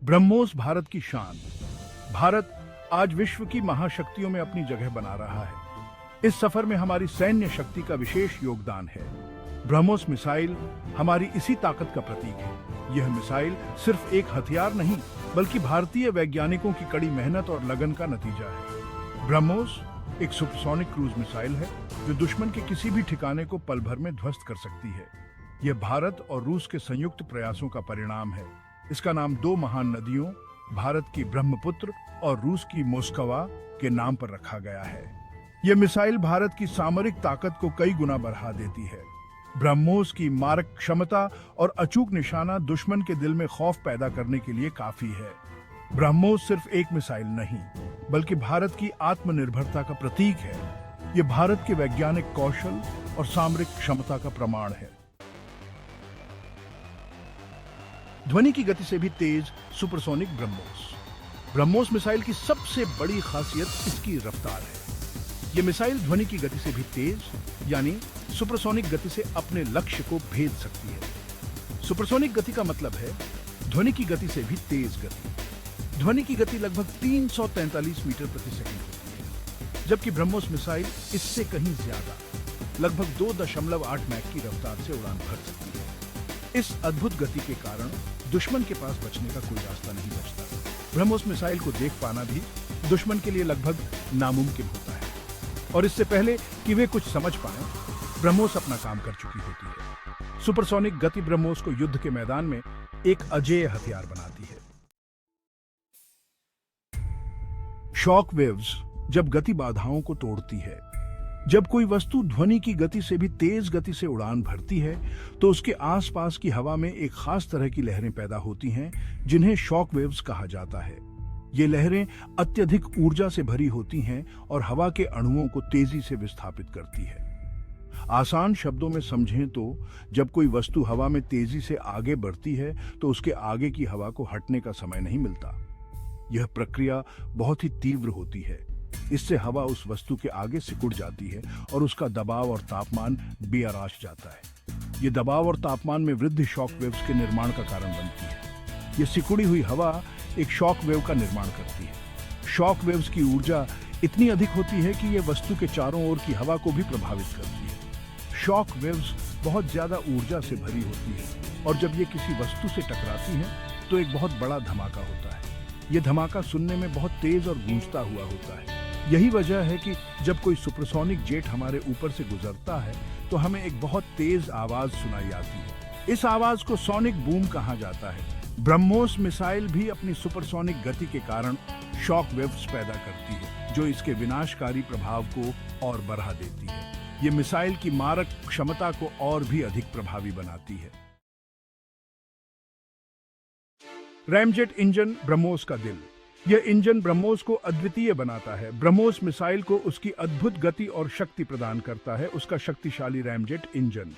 ब्रह्मोस भारत की शान। भारत आज विश्व की महाशक्तियों में अपनी जगह बना रहा है। इस सफर में हमारी सैन्य शक्ति का विशेष योगदान है। ब्रह्मोस मिसाइल हमारी इसी ताकत का प्रतीक है। यह मिसाइल सिर्फ एक हथियार नहीं, बल्कि भारतीय वैज्ञानिकों की कड़ी मेहनत और लगन का नतीजा है। ब्रह्मोस एक सुपरसोनिक क्रूज मिसाइल है जो दुश्मन के किसी भी ठिकाने को पल भर में ध्वस्त कर सकती है। यह भारत और रूस के संयुक्त प्रयासों का परिणाम है। इसका नाम दो महान नदियों, भारत की ब्रह्मपुत्र और रूस की मोस्कवा के नाम पर रखा गया है। यह मिसाइल भारत की सामरिक ताकत को कई गुना बढ़ा देती है। ब्रह्मोस की मारक क्षमता और अचूक निशाना दुश्मन के दिल में खौफ पैदा करने के लिए काफी है। ब्रह्मोस सिर्फ एक मिसाइल नहीं, बल्कि भारत की आत्मनिर्भरता का प्रतीक है। यह भारत के वैज्ञानिक कौशल और सामरिक क्षमता का प्रमाण है। ध्वनि की गति से भी तेज सुपरसोनिक ब्रह्मोस। ब्रह्मोस मिसाइल की सबसे बड़ी खासियत इसकी रफ्तार है। यह मिसाइल ध्वनि की गति से भी तेज, यानी सुपरसोनिक गति से अपने लक्ष्य को भेद सकती है। सुपरसोनिक गति का मतलब है ध्वनि की गति से भी तेज गति। ध्वनि की गति लगभग 343 मीटर प्रति सेकंड होती है, जबकि ब्रह्मोस मिसाइल इससे कहीं ज्यादा, लगभग 2.8 मैक की रफ्तार से उड़ान भर सकती है। इस अद्भुत गति के कारण दुश्मन के पास बचने का कोई रास्ता नहीं बचता। ब्रह्मोस मिसाइल को देख पाना भी दुश्मन के लिए लगभग नामुमकिन होता है, और इससे पहले कि वे कुछ समझ पाएं, ब्रह्मोस अपना काम कर चुकी होती है। सुपरसोनिक गति ब्रह्मोस को युद्ध के मैदान में एक अजेय हथियार बनाती है। शॉक वेव्स जब गति बाधाओं को तोड़ती है। जब कोई वस्तु ध्वनि की गति से भी तेज गति से उड़ान भरती है, तो उसके आसपास की हवा में एक खास तरह की लहरें पैदा होती हैं, जिन्हें शॉक वेव्स कहा जाता है। ये लहरें अत्यधिक ऊर्जा से भरी होती हैं और हवा के अणुओं को तेजी से विस्थापित करती है। आसान शब्दों में समझें तो जब कोई वस्तु हवा में तेजी से आगे बढ़ती है, तो उसके आगे की हवा को हटने का समय नहीं मिलता। यह प्रक्रिया बहुत ही तीव्र होती है। इससे हवा उस वस्तु के आगे सिकुड़ जाती है और उसका दबाव और तापमान बेआराश जाता है। ये दबाव और तापमान में वृद्धि शॉक वेव्स के निर्माण का कारण बनती है। ये सिकुड़ी हुई हवा एक शॉक वेव का निर्माण करती है। शॉक वेव्स की ऊर्जा इतनी अधिक होती है कि ये वस्तु के चारों ओर की हवा को भी प्रभावित करती है। शॉक वेव्स बहुत ज्यादा ऊर्जा से भरी होती है, और जब ये किसी वस्तु से टकराती है तो एक बहुत बड़ा धमाका होता है। ये धमाका सुनने में बहुत तेज और गूंजता हुआ होता है। यही वजह है कि जब कोई सुपरसोनिक जेट हमारे ऊपर से गुजरता है तो हमें एक बहुत तेज आवाज सुनाई आती है। इस आवाज को सोनिक बूम कहा जाता है। ब्रह्मोस मिसाइल भी अपनी सुपरसोनिक गति के कारण शॉक वेव्स पैदा करती है, जो इसके विनाशकारी प्रभाव को और बढ़ा देती है। ये मिसाइल की मारक क्षमता को और भी अधिक प्रभावी बनाती है। रैमजेट इंजन ब्रह्मोस का दिल। यह इंजन ब्रह्मोस को अद्वितीय बनाता है। ब्रह्मोस मिसाइल को उसकी अद्भुत गति और शक्ति प्रदान करता है उसका शक्तिशाली रैमजेट इंजन।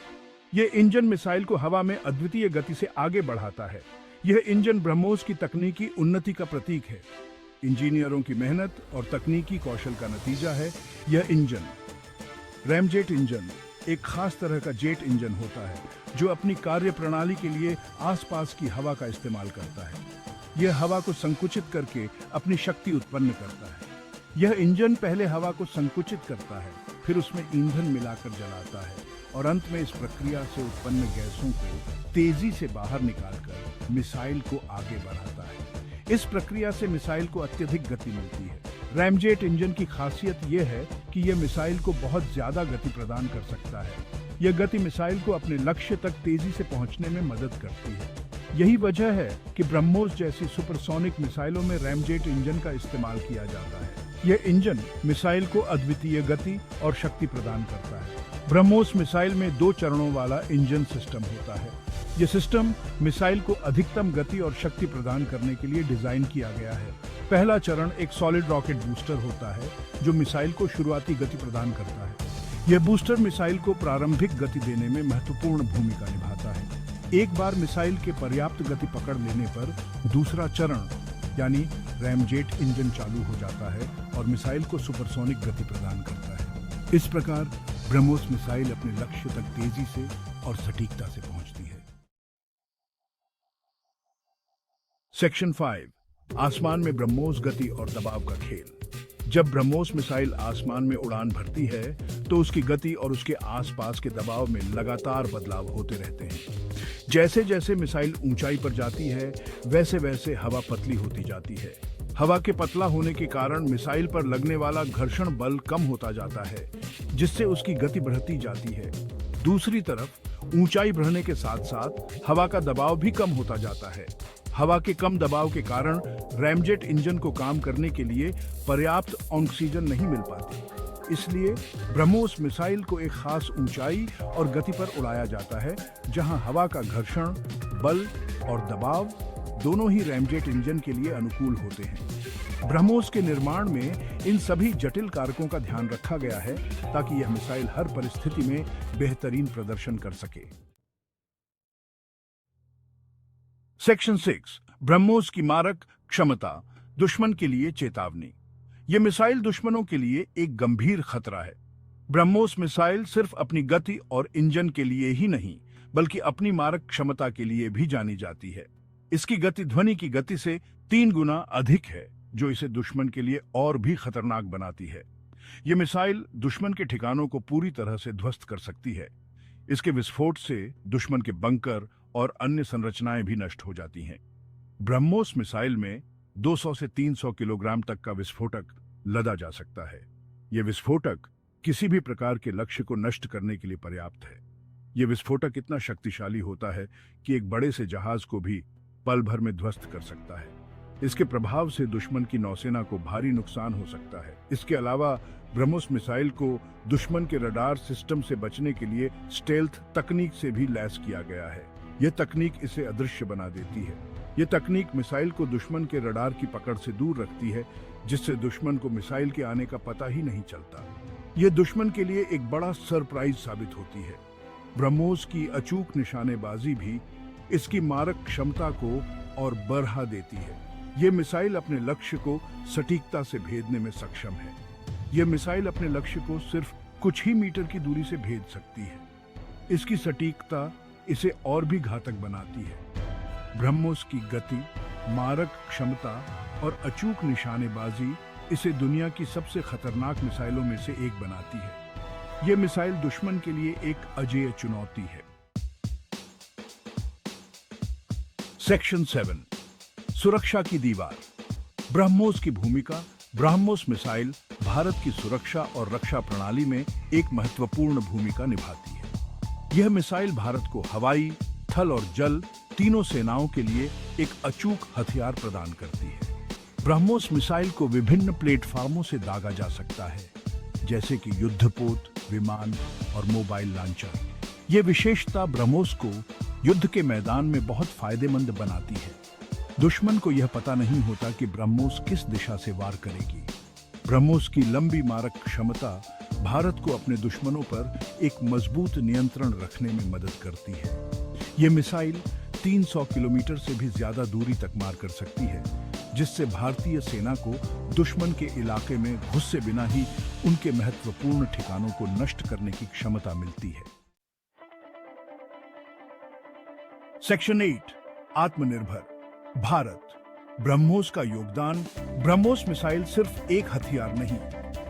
यह इंजन मिसाइल को हवा में अद्वितीय गति से आगे बढ़ाता है। यह इंजन ब्रह्मोस की तकनीकी उन्नति का प्रतीक है। इंजीनियरों की मेहनत और तकनीकी कौशल का नतीजा है यह इंजन। रैमजेट इंजन एक खास तरह का जेट इंजन होता है जो अपनी कार्य प्रणाली के लिए आसपास की हवा का इस्तेमाल करता है। यह हवा को संकुचित करके अपनी शक्ति उत्पन्न करता है। यह इंजन पहले हवा को संकुचित करता है, फिर उसमें ईंधन मिलाकर जलाता है, और अंत में इस प्रक्रिया से उत्पन्न गैसों को तेजी से बाहर निकालकर मिसाइल को आगे बढ़ाता है। इस प्रक्रिया से मिसाइल को अत्यधिक गति मिलती है। रैमजेट इंजन की खासियत यह है कि यह मिसाइल को बहुत ज्यादा गति प्रदान कर सकता है। यह गति मिसाइल को अपने लक्ष्य तक तेजी से पहुंचने में मदद करती है। यही वजह है कि ब्रह्मोस जैसी सुपरसोनिक मिसाइलों में रैमजेट इंजन का इस्तेमाल किया जाता है। यह इंजन मिसाइल को अद्वितीय गति और शक्ति प्रदान करता है। ब्रह्मोस मिसाइल में 2 चरणों वाला इंजन सिस्टम होता है। यह सिस्टम मिसाइल को अधिकतम गति और शक्ति प्रदान करने के लिए डिजाइन किया गया है। पहला चरण एक सॉलिड रॉकेट बूस्टर होता है जो मिसाइल को शुरुआती गति प्रदान करता है। यह बूस्टर मिसाइल को प्रारंभिक गति देने में महत्वपूर्ण भूमिका निभाता है। एक बार मिसाइल के पर्याप्त गति पकड़ लेने पर दूसरा चरण यानी रैमजेट इंजन चालू हो जाता है और मिसाइल को सुपरसोनिक गति प्रदान करता है। इस प्रकार ब्रह्मोस मिसाइल अपने लक्ष्य तक तेजी से और सटीकता से पहुंचती है। सेक्शन 5 आसमान में ब्रह्मोस गति और दबाव का खेल। जब ब्रह्मोस मिसाइल आसमान में उड़ान भरती है तो उसकी गति और उसके आसपास के दबाव में लगातार बदलाव होते रहते हैं। जैसे जैसे मिसाइल ऊंचाई पर जाती है वैसे वैसे हवा पतली होती जाती है। हवा के पतला होने के कारण मिसाइल पर लगने वाला घर्षण बल कम होता जाता है, जिससे उसकी गति बढ़ती जाती है। दूसरी तरफ ऊंचाई बढ़ने के साथ साथ हवा का दबाव भी कम होता जाता है। हवा के कम दबाव के कारण रैमजेट इंजन को काम करने के लिए पर्याप्त ऑक्सीजन नहीं मिल पाती। इसलिए ब्रह्मोस मिसाइल को एक खास ऊंचाई और गति पर उड़ाया जाता है, जहां हवा का घर्षण बल और दबाव दोनों ही रैमजेट इंजन के लिए अनुकूल होते हैं। ब्रह्मोस के निर्माण में इन सभी जटिल कारकों का ध्यान रखा गया है ताकि यह मिसाइल हर परिस्थिति में बेहतरीन प्रदर्शन कर सके। सेक्शन 6 ब्रह्मोस की मारक क्षमता, दुश्मन के लिए चेतावनी। यह मिसाइल दुश्मनों के लिए एक गंभीर खतरा है। ब्रह्मोस मिसाइल सिर्फ अपनी गति और इंजन के लिए ही नहीं, बल्कि अपनी मारक क्षमता के लिए भी जानी जाती है। इसकी गति ध्वनि की गति से 3 गुना अधिक है, जो इसे दुश्मन के लिए और भी खतरनाक बनाती है। यह मिसाइल दुश्मन के ठिकानों को पूरी तरह से ध्वस्त कर सकती है। इसके विस्फोट से दुश्मन के बंकर और अन्य संरचनाएं भी नष्ट हो जाती हैं। ब्रह्मोस मिसाइल में 200 से 300 किलोग्राम तक का विस्फोटक लदा जा सकता है। यह विस्फोटक किसी भी प्रकार के लक्ष्य को नष्ट करने के लिए पर्याप्त है। यह विस्फोटक इतना शक्तिशाली होता है कि एक बड़े से जहाज को भी पल भर में ध्वस्त कर सकता है। इसके प्रभाव से दुश्मन की नौसेना को भारी नुकसान हो सकता है। इसके अलावा ब्रह्मोस मिसाइल को दुश्मन के रडार सिस्टम से बचने के लिए स्टेल्थ तकनीक से भी लैस किया गया है। यह तकनीक इसे अदृश्य बना देती है। यह तकनीक मिसाइल को दुश्मन के रडार की पकड़ से दूर रखती है, जिससे दुश्मन को मिसाइल के आने का पता ही नहीं चलता। यह दुश्मन के लिए एक बड़ा सरप्राइज साबित होती है। ब्रह्मोस की अचूक निशानेबाजी भी इसकी मारक क्षमता को और बढ़ा देती है। यह मिसाइल अपने लक्ष्य को सटीकता से भेदने में सक्षम है। यह मिसाइल अपने लक्ष्य को सिर्फ कुछ ही मीटर की दूरी से भेद सकती है। इसकी सटीकता इसे और भी घातक बनाती है। ब्रह्मोस की गति, मारक क्षमता और अचूक निशानेबाजी इसे दुनिया की सबसे खतरनाक मिसाइलों में से एक बनाती है। यह मिसाइल दुश्मन के लिए एक अजेय चुनौती है। सेक्शन 7 सुरक्षा की दीवार। ब्रह्मोस की भूमिका। ब्रह्मोस मिसाइल भारत की सुरक्षा और रक्षा प्रणाली में एक महत्वपूर्ण भूमिका निभाती है। यह मिसाइल भारत को हवाई, थल और जल तीनों सेनाओं के लिए एक अचूक हथियार प्रदान करती है। ब्रह्मोस मिसाइल को विभिन्न प्लेटफॉर्मों से दागा जा सकता है, जैसे कि युद्धपोत, विमान और मोबाइल लॉन्चर। यह विशेषता ब्रह्मोस को युद्ध के मैदान में बहुत फायदेमंद बनाती है। दुश्मन को यह पता नहीं होता कि ब्रह्मोस किस दिशा से वार करेगी। ब्रह्मोस की लंबी मारक क्षमता भारत को अपने दुश्मनों पर एक मजबूत नियंत्रण रखने में मदद करती है। यह मिसाइल 300 किलोमीटर से भी ज्यादा दूरी तक मार कर सकती है, जिससे भारतीय सेना को दुश्मन के इलाके में घुसे बिना ही उनके महत्वपूर्ण ठिकानों को नष्ट करने की क्षमता मिलती है। सेक्शन 8 आत्मनिर्भर भारत। ब्रह्मोस का योगदान। ब्रह्मोस मिसाइल सिर्फ एक हथियार नहीं,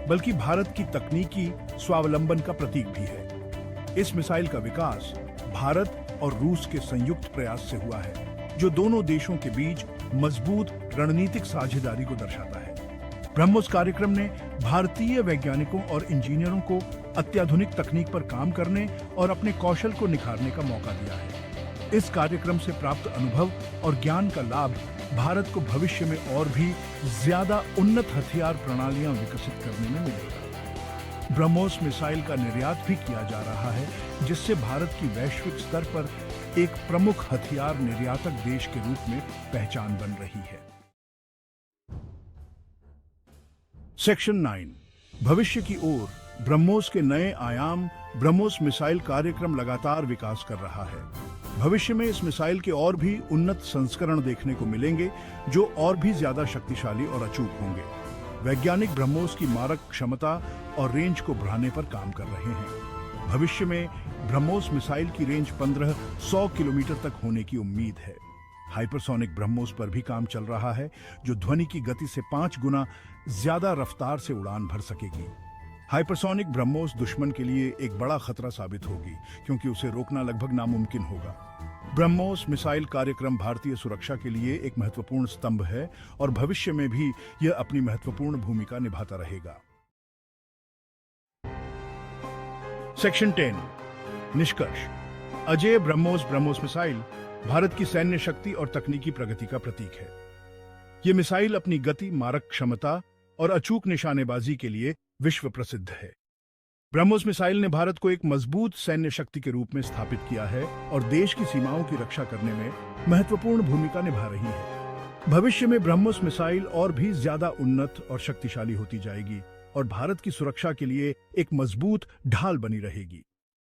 बल्कि भारत की तकनीकी स्वावलंबन का प्रतीक भी है। इस मिसाइल का विकास भारत और रूस के संयुक्त प्रयास से हुआ है, जो दोनों देशों के बीच मजबूत रणनीतिक साझेदारी को दर्शाता है। ब्रह्मोस कार्यक्रम ने भारतीय वैज्ञानिकों और इंजीनियरों को अत्याधुनिक तकनीक पर काम करने और अपने कौशल को निखारने का मौका दिया है। इस कार्यक्रम से प्राप्त अनुभव और ज्ञान का लाभ भारत को भविष्य में और भी ज्यादा उन्नत हथियार प्रणालियां विकसित करने में मिलेगा। ब्रह्मोस मिसाइल का निर्यात भी किया जा रहा है, जिससे भारत की वैश्विक स्तर पर एक प्रमुख हथियार निर्यातक देश के रूप में पहचान बन रही है। सेक्शन 9 भविष्य की ओर। ब्रह्मोस के नए आयाम। ब्रह्मोस मिसाइल कार्यक्रम लगातार विकास कर रहा है। भविष्य में इस मिसाइल के और भी उन्नत संस्करण देखने को मिलेंगे, जो और भी ज्यादा शक्तिशाली और अचूक होंगे। वैज्ञानिक ब्रह्मोस की मारक क्षमता और रेंज को बढ़ाने पर काम कर रहे हैं। भविष्य में ब्रह्मोस मिसाइल की रेंज 1500 किलोमीटर तक होने की उम्मीद है। हाइपरसोनिक ब्रह्मोस पर भी काम चल रहा है, जो ध्वनि की गति से 5 गुना ज्यादा रफ्तार से उड़ान भर सकेगी। हाइपरसोनिक ब्रह्मोस दुश्मन के लिए एक बड़ा खतरा साबित होगी, क्योंकि उसे रोकना लगभग नामुमकिन होगा। ब्रह्मोस मिसाइल कार्यक्रम भारतीय सुरक्षा के लिए एक महत्वपूर्ण स्तंभ है और भविष्य में भी यह अपनी महत्वपूर्ण भूमिका निभाता रहेगा। सेक्शन 10 निष्कर्ष। अजेय ब्रह्मोस मिसाइल भारत की सैन्य शक्ति और तकनीकी प्रगति का प्रतीक है। यह मिसाइल अपनी गति, मारक क्षमता और अचूक निशानेबाजी के लिए विश्व प्रसिद्ध है। ब्रह्मोस मिसाइल ने भारत को एक मजबूत सैन्य शक्ति के रूप में स्थापित किया है और देश की सीमाओं की रक्षा करने में महत्वपूर्ण भूमिका निभा रही है। भविष्य में ब्रह्मोस मिसाइल और भी ज्यादा उन्नत और शक्तिशाली होती जाएगी और भारत की सुरक्षा के लिए एक मजबूत ढाल बनी रहेगी।